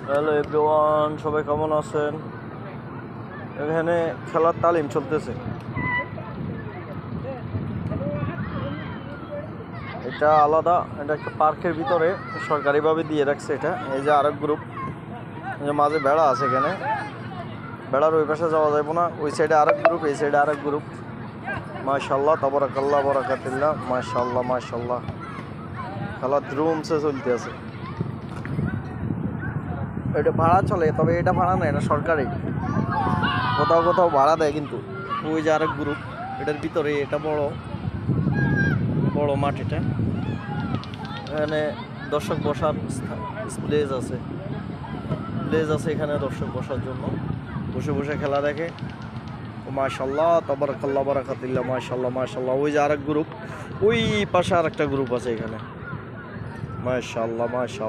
Hello everyone, সবাই কেমন আছেন? এখানে খেলার তালিম চলতেছে। এটা আলাদা, এটা একটা পার্কের ভিতরে সরকারিভাবে দিয়ে রাখছে। এটা এই যে আরেক গ্রুপ, এই যে মাঝে বেড়া আছে, এখানে বেড়ার ওই পাশে যাওয়া যাবে না। ওই সাইডে আরেক গ্রুপ, এই সাইডে আরেক গ্রুপ। মাশাআল্লাহ, তাবারাকাল্লাহ, বারাকাতুল্লাহ, মাশাআল্লাহ মাশাআল্লাহ। খেলা ধুমসে চলতে আছে। এটা ভাড়া চলে, তবে এটা ভাড়া না, এটা সরকারি। কোথাও কোথাও ভাড়া দেয় কিন্তু। ওই যে আরেক গ্রুপ, এটার ভিতরে এটা বড় বড় মাঠ। এটা এখানে দর্শক বসার প্লেস আছে, এখানে দর্শক বসার জন্য বসে বসে খেলা দেখে। মাশাআল্লাহ, তাবারাকাল্লাহ, বারাকাতুল্লাহ, মাশাআল্লাহ মাশাআল্লাহ। ওই যে আরেক গ্রুপ, ওই পাশে আরেকটা গ্রুপ আছে এখানে। মাশাআল্লাহ মাশাআল্লাহ।